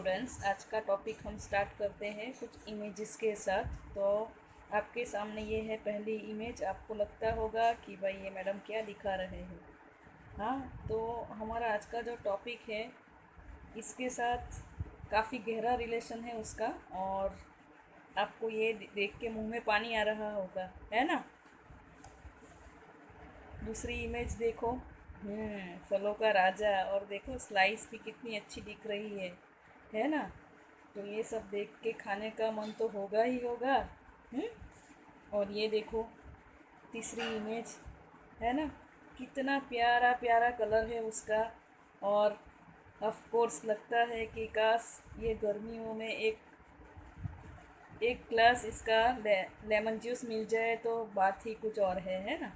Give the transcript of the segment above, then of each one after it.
Students, आज का topic हम स्टार्ट करते हैं कुछ इमेजेस के साथ। तो आपके सामने ये है पहली इमेज। आपको लगता होगा कि भाई ये मैडम क्या दिखा रहे हैं। हाँ, तो हमारा आज का जो टॉपिक है इसके साथ काफ़ी गहरा रिलेशन है उसका, और आपको ये देख के मुंह में पानी आ रहा होगा, है ना। दूसरी इमेज देखो। फलों का राजा, और देखो स्लाइस भी कितनी अच्छी दिख रही है ना। तो ये सब देख के खाने का मन तो होगा ही होगा। हम्म और ये देखो तीसरी इमेज, है ना। कितना प्यारा प्यारा कलर है उसका। और ऑफ कोर्स लगता है कि काश ये गर्मियों में एक एक ग्लास इसका लेमन जूस मिल जाए तो बात ही कुछ और है ना।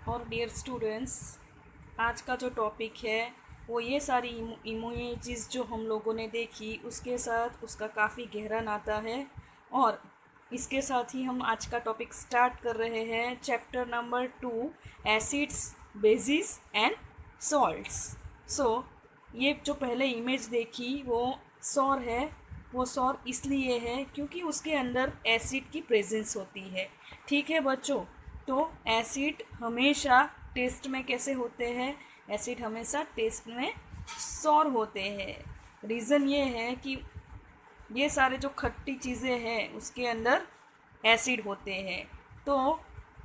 और डियर स्टूडेंट्स, आज का जो टॉपिक है वो ये सारी इमोजीज जो हम लोगों ने देखी उसके साथ उसका काफ़ी गहरा नाता है। और इसके साथ ही हम आज का टॉपिक स्टार्ट कर रहे हैं, chapter number 2, acids, bases and salts. So ये जो पहले इमेज देखी वो सौर है। वो सौर इसलिए है क्योंकि उसके अंदर एसिड की प्रेजेंस होती है। ठीक है बच्चों, तो एसिड हमेशा टेस्ट में कैसे होते हैं? एसिड हमेशा टेस्ट में सौर होते हैं। रीज़न ये है कि ये सारे जो खट्टी चीज़ें हैं उसके अंदर एसिड होते हैं। तो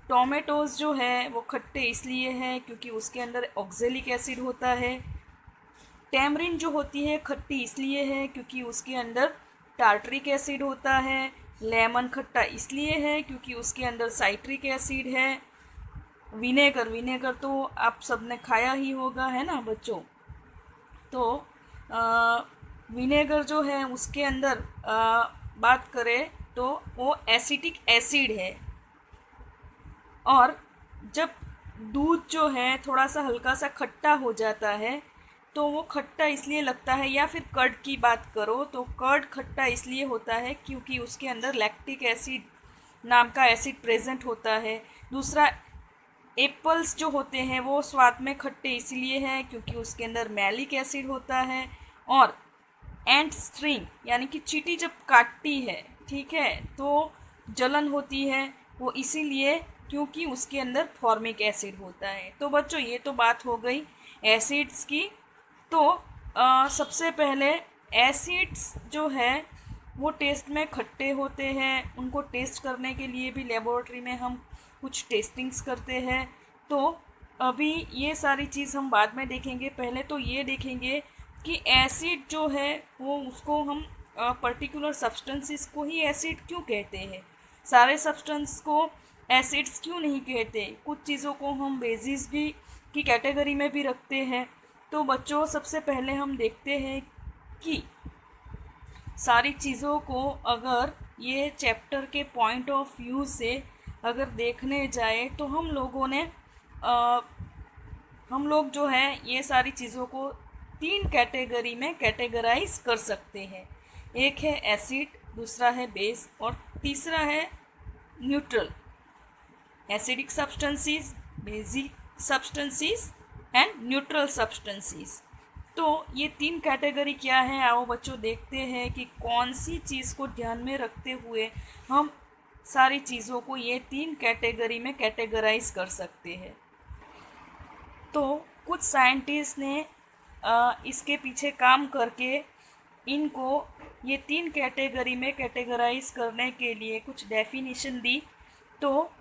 टोमेटोज़ जो है वो खट्टे इसलिए हैं क्योंकि उसके अंदर ऑक्जेलिक एसिड होता है। टैमरिन जो होती है खट्टी इसलिए है क्योंकि उसके अंदर टार्टरिक एसिड होता है। लेमन खट्टा इसलिए है क्योंकि उसके अंदर साइट्रिक एसिड है। विनेगर, विनेगर तो आप सबने खाया ही होगा, है ना बच्चों। तो विनेगर जो है उसके अंदर बात करें तो वो एसिटिक एसिड है। और जब दूध जो है थोड़ा सा हल्का सा खट्टा हो जाता है तो वो खट्टा इसलिए लगता है, या फिर कर्ड की बात करो तो कर्ड खट्टा इसलिए होता है क्योंकि उसके अंदर लैक्टिक एसिड नाम का एसिड प्रेजेंट होता है। दूसरा, एप्पल्स जो होते हैं वो स्वाद में खट्टे इसलिए हैं क्योंकि उसके अंदर मैलिक एसिड होता है। और एंट स्ट्रिंग यानी कि चींटी जब काटती है, ठीक है, तो जलन होती है, वो इसीलिए क्योंकि उसके अंदर फॉर्मिक एसिड होता है। तो बच्चों ये तो बात हो गई एसिड्स की। तो सबसे पहले एसिड्स जो है वो टेस्ट में खट्टे होते हैं। उनको टेस्ट करने के लिए भी लेबोरेटरी में हम कुछ टेस्टिंग्स करते हैं। तो अभी ये सारी चीज़ हम बाद में देखेंगे। पहले तो ये देखेंगे कि एसिड जो है वो उसको हम पर्टिकुलर सब्सटेंसेस को ही एसिड क्यों कहते हैं, सारे सब्सटेंस को एसिड्स क्यों नहीं कहते। कुछ चीज़ों को हम बेसिस भी की कैटेगरी में भी रखते हैं। तो बच्चों सबसे पहले हम देखते हैं कि सारी चीज़ों को अगर ये चैप्टर के पॉइंट ऑफ व्यू से अगर देखने जाए तो हम लोग जो है ये सारी चीज़ों को 3 कैटेगरी में कैटेगराइज कर सकते हैं। एक है एसिड, दूसरा है बेस, और तीसरा है neutral. Acidic substances, basic substances and neutral substances. तो ये 3 कैटेगरी क्या है, आओ बच्चों देखते हैं कि कौन सी चीज़ को ध्यान में रखते हुए हम सारी चीज़ों को ये 3 कैटेगरी में कैटेगराइज कर सकते हैं। तो कुछ साइंटिस्ट ने इसके पीछे काम करके इनको ये 3 कैटेगरी में कैटेगराइज करने के लिए कुछ डेफिनेशन दी। तो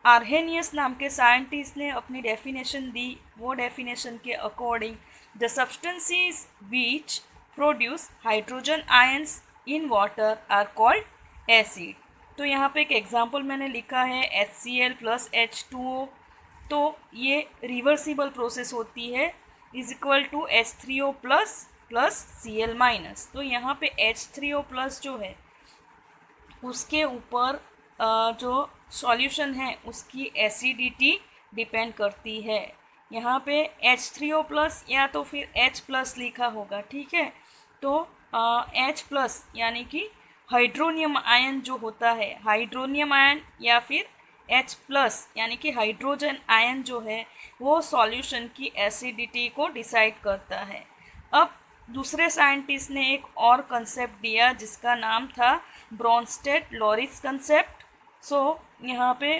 आर्हेनियस नाम के साइंटिस्ट ने अपनी डेफिनेशन दी। वो डेफिनेशन के according the substances which produce hydrogen ions in water are called acid. तो यहाँ पे एक एग्जांपल मैंने लिखा है HCl + H2O। तो ये रिवर्सिबल प्रोसेस होती है, is equal to H3O plus Cl-। तो यहाँ पे H3O+ जो है उसके ऊपर जो सॉल्यूशन है उसकी एसिडिटी डिपेंड करती है। यहाँ पे H3O+ या तो फिर H+ लिखा होगा, ठीक है। तो H+ यानी कि हाइड्रोनियम आयन जो होता है, हाइड्रोनियम आयन या फिर H प्लस यानी कि हाइड्रोजन आयन जो है वो सॉल्यूशन की एसिडिटी को डिसाइड करता है। अब दूसरे साइंटिस्ट ने एक और कंसेप्ट दिया जिसका नाम था ब्रोंस्टेड लॉरिस कंसेप्ट। सो यहाँ पे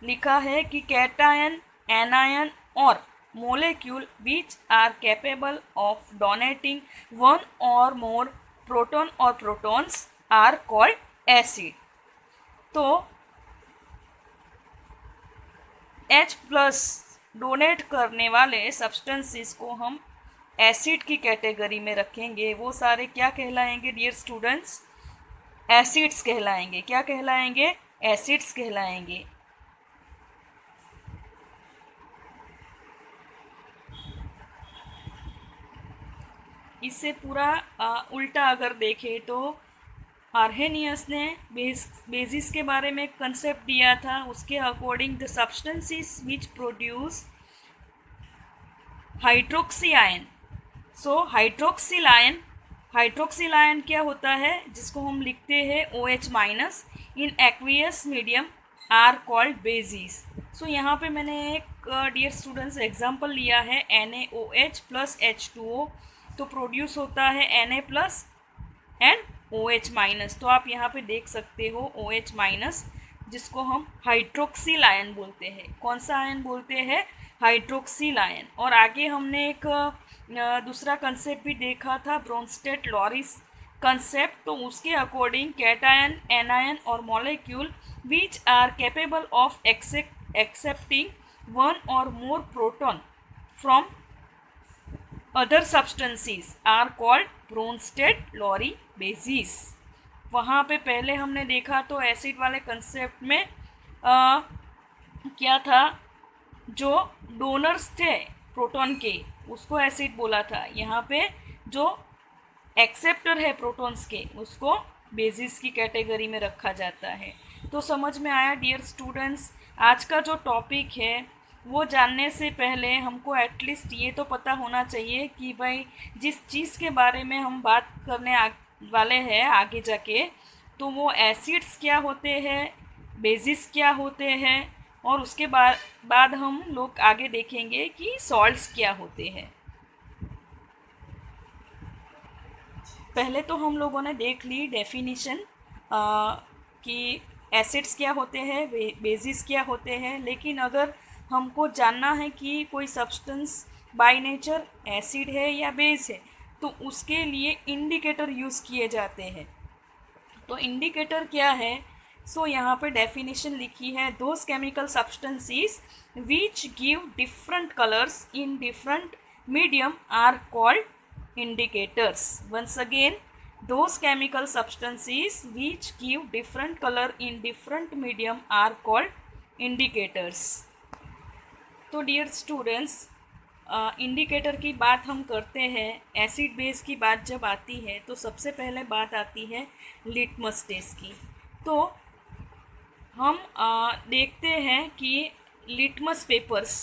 लिखा है कि कैटायन, एनायन और molecule which are capable of donating one or more proton or protons are called acid। तो H प्लस डोनेट करने वाले सब्सटेंसेस को हम एसिड की कैटेगरी में रखेंगे। वो सारे क्या कहलाएंगे डियर स्टूडेंट्स? एसिड्स कहलाएंगे। क्या कहलाएंगे? एसिड्स कहलाएंगे। इससे पूरा उल्टा अगर देखें तो आर्हेनियस ने बेसिस के बारे में कंसेप्ट दिया था। उसके according the substances which produce hydroxy ion. So hydroxyl ion क्या होता है? जिसको हम लिखते हैं OH minus in aqueous medium are called bases. So यहाँ पे मैंने एक डियर स्टूडेंट्स एग्जांपल लिया है NaOH प्लस H2O। तो प्रोड्यूस होता है Na plus and OH minus. तो आप यहाँ पे देख सकते हो OH माइनस, जिसको हम हाइड्रोक्सिल आयन बोलते हैं। कौन सा आयन बोलते हैं? Hydroxyl ion. और आगे हमने एक दूसरा कंसेप्ट भी देखा था, ब्रोंस्टेड लॉरिस कंसेप्ट। तो उसके अकॉर्डिंग कैटायन, एनायन और molecule which are capable of accepting one और more proton from other substances are called Bronsted Lowry bases. वहाँ पे पहले हमने देखा तो एसिड वाले कंसेप्ट में क्या था? जो डोनर्स थे प्रोटॉन के उसको एसिड बोला था। यहाँ पे जो एक्सेप्टर है प्रोटॉन्स के उसको बेसिस की कैटेगरी में रखा जाता है। तो समझ में आया डियर स्टूडेंट्स? आज का जो टॉपिक है वो जानने से पहले हमको एटलीस्ट ये तो पता होना चाहिए कि भाई जिस चीज़ के बारे में हम बात करने वाले हैं आगे जाके, तो वो एसिड्स क्या होते हैं, बेसिस क्या होते हैं, और उसके बाद हम लोग आगे देखेंगे कि सॉल्ट्स क्या होते हैं। पहले तो हम लोगों ने देख ली डेफिनेशन कि एसिड्स क्या होते हैं, बेसिस क्या होते हैं। लेकिन अगर हमको जानना है कि कोई सब्सटेंस बाय नेचर एसिड है या बेस है, तो उसके लिए इंडिकेटर यूज़ किए जाते हैं। तो इंडिकेटर क्या है? सो यहाँ पे डेफिनेशन लिखी है, those chemical substances which give different colours in different medium are called indicators। Once again, those chemical substances which give different color in different medium are called indicators। तो डियर स्टूडेंट्स, इंडिकेटर की बात हम करते हैं। Acid base की बात जब आती है तो सबसे पहले बात आती है लिटमस टेस्ट की। तो हम देखते हैं कि लिटमस पेपर्स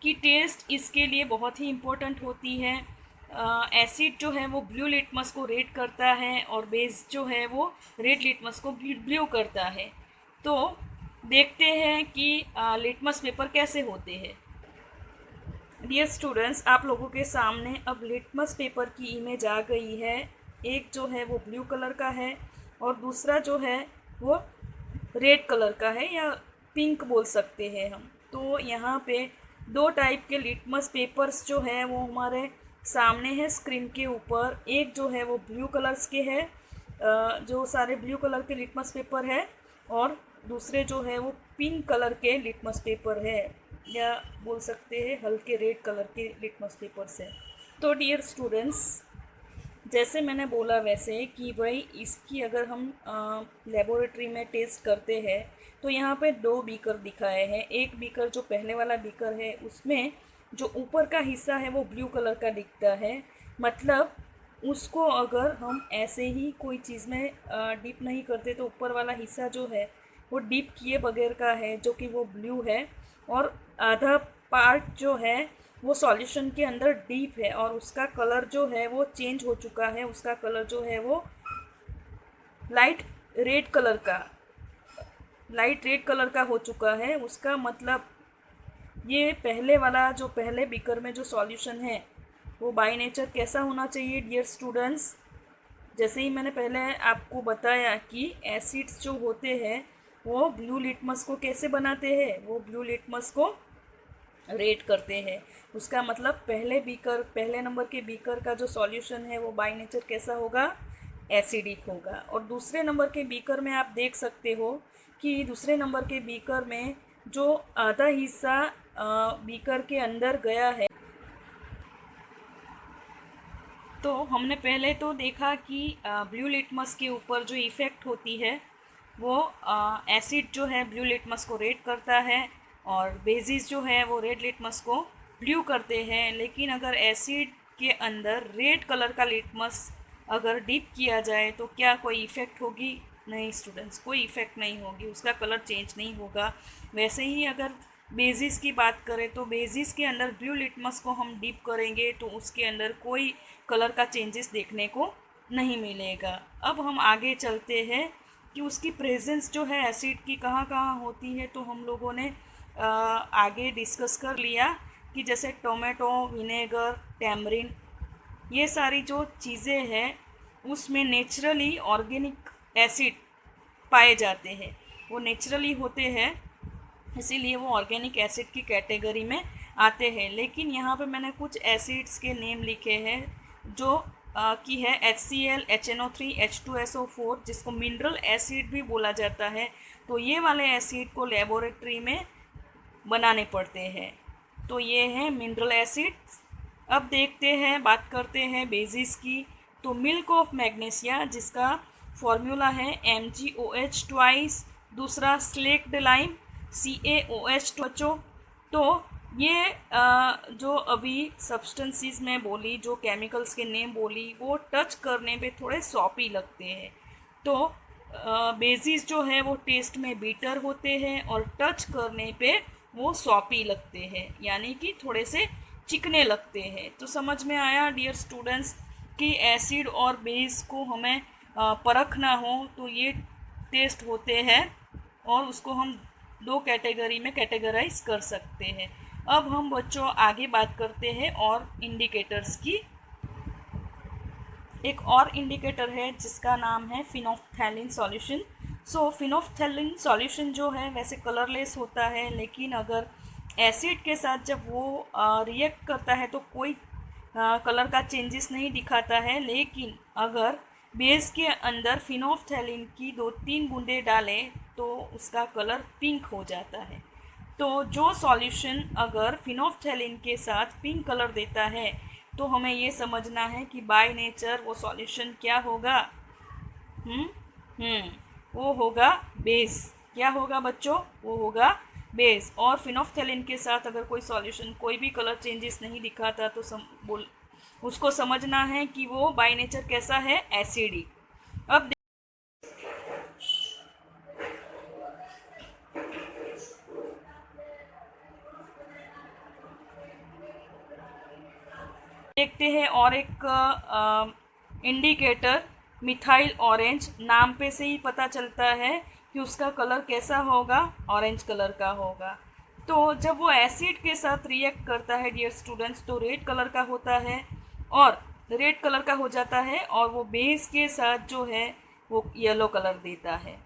की टेस्ट इसके लिए बहुत ही इम्पोर्टेंट होती है। एसिड जो है वो ब्लू लिटमस को रेड करता है और बेस जो है वो रेड लिटमस को ब्लू करता है। तो देखते हैं कि लिटमस पेपर कैसे होते हैं। डियर स्टूडेंट्स, आप लोगों के सामने अब लिटमस पेपर की इमेज आ गई है। एक जो है वो ब्लू कलर का है और दूसरा जो है वो रेड कलर का है या पिंक बोल सकते हैं हम। तो यहाँ पे दो टाइप के लिटमस पेपर्स जो है वो हमारे सामने है स्क्रीन के ऊपर। एक जो है वो ब्लू कलर्स के है, जो सारे ब्लू कलर के लिटमस पेपर है, और दूसरे जो है वो पिंक कलर के लिटमस पेपर है या बोल सकते हैं हल्के रेड कलर के लिटमस पेपर्स है। तो डियर स्टूडेंट्स, जैसे मैंने बोला वैसे कि भाई इसकी अगर हम लेबोरेटरी में टेस्ट करते हैं तो यहाँ पे दो बीकर दिखाए हैं। एक बीकर जो पहले वाला बीकर है उसमें जो ऊपर का हिस्सा है वो ब्लू कलर का दिखता है, मतलब उसको अगर हम ऐसे ही कोई चीज़ में डिप नहीं करते तो ऊपर वाला हिस्सा जो है वो डिप किए बगैर का है, जो कि वो ब्लू है, और आधा पार्ट जो है वो सॉल्यूशन के अंदर डीप है और उसका कलर जो है वो चेंज हो चुका है। उसका कलर जो है वो लाइट रेड कलर का लाइट रेड कलर का हो चुका है, उसका मतलब ये पहले वाला जो पहले बीकर में जो सॉल्यूशन है वो बाय नेचर कैसा होना चाहिए डियर स्टूडेंट्स। जैसे ही मैंने पहले आपको बताया कि एसिड्स जो होते हैं वो ब्लू लिटमस को कैसे बनाते हैं, वो ब्लू लिटमस को रेड करते हैं। उसका मतलब पहले नंबर के बीकर का जो सॉल्यूशन है वो बाय नेचर कैसा होगा, एसिडिक होगा। और दूसरे नंबर के बीकर में आप देख सकते हो कि दूसरे नंबर के बीकर में जो आधा हिस्सा बीकर के अंदर गया है, तो हमने पहले तो देखा कि ब्लू लिटमस के ऊपर जो इफ़ेक्ट होती है वो एसिड जो है ब्लू लिटमस को रेड करता है और बेसिस जो है वो रेड लिटमस को ब्लू करते हैं। लेकिन अगर एसिड के अंदर रेड कलर का लिटमस अगर डिप किया जाए तो क्या कोई इफ़ेक्ट होगी? नहीं स्टूडेंट्स, कोई इफ़ेक्ट नहीं होगी, उसका कलर चेंज नहीं होगा। वैसे ही अगर बेसिस की बात करें तो बेसिस के अंदर ब्लू लिटमस को हम डिप करेंगे तो उसके अंदर कोई कलर का चेंजेस देखने को नहीं मिलेगा। अब हम आगे चलते हैं कि उसकी प्रेजेंस जो है एसिड की कहाँ कहाँ होती है। तो हम लोगों ने आगे डिस्कस कर लिया कि जैसे टोमेटो, विनेगर, टैमरिन, ये सारी जो चीज़ें हैं उसमें नेचुरली ऑर्गेनिक एसिड पाए जाते हैं, वो नेचुरली होते हैं, इसीलिए वो ऑर्गेनिक एसिड की कैटेगरी में आते हैं। लेकिन यहाँ पे मैंने कुछ एसिड्स के नेम लिखे हैं जो की है HCl, HNO3, H2SO4, जिसको मिनरल एसिड भी बोला जाता है। तो ये वाले एसिड को लेबोरेटरी में बनाने पड़ते हैं। तो ये हैं मिनरल एसिड्स। अब देखते हैं, बात करते हैं बेसिस की। तो मिल्क ऑफ मैग्नीशिया, जिसका फॉर्मूला है MgOH ट्वाइस, दूसरा स्लेक्ड लाइम CaOH2। तो ये जो अभी सब्सटेंसेस में बोली, जो केमिकल्स के नेम बोली, वो टच करने पे थोड़े सॉपी लगते हैं। तो बेसिस जो है वो टेस्ट में बीटर होते हैं और टच करने पे वो सॉपी लगते हैं, यानी कि थोड़े से चिकने लगते हैं। तो समझ में आया डियर स्टूडेंट्स कि एसिड और बेस को हमें परखना हो तो ये टेस्ट होते हैं और उसको हम दो कैटेगरी में कैटेगराइज कर सकते हैं। अब हम बच्चों आगे बात करते हैं और इंडिकेटर्स की। एक और इंडिकेटर है जिसका नाम है फिनोफ्थैलिन सॉल्यूशन। सो फिनोफ्थैलिन सॉल्यूशन जो है वैसे कलरलेस होता है, लेकिन अगर एसिड के साथ जब वो रिएक्ट करता है तो कोई कलर का चेंजेस नहीं दिखाता है। लेकिन अगर बेस के अंदर फिनोफ्थैलिन की 2-3 बूंदे डालें तो उसका कलर पिंक हो जाता है। तो जो सॉल्यूशन अगर फिनोफ्थैलिन के साथ पिंक कलर देता है तो हमें ये समझना है कि बाय नेचर वो सॉल्यूशन क्या होगा, वो होगा बेस। क्या होगा बच्चों? वो होगा बेस। और फिनोफ्थैलिन के साथ अगर कोई सॉल्यूशन कोई भी कलर चेंजेस नहीं दिखाता तो उसको समझना है कि वो बाय नेचर कैसा है, एसिडिक। अब देखते हैं और एक इंडिकेटर मिथाइल ऑरेंज। नाम पे से ही पता चलता है कि उसका कलर कैसा होगा, ऑरेंज कलर का होगा। तो जब वो एसिड के साथ रिएक्ट करता है डियर स्टूडेंट्स तो रेड कलर का होता है और रेड कलर का हो जाता है, और वो बेस के साथ जो है वो येलो कलर देता है।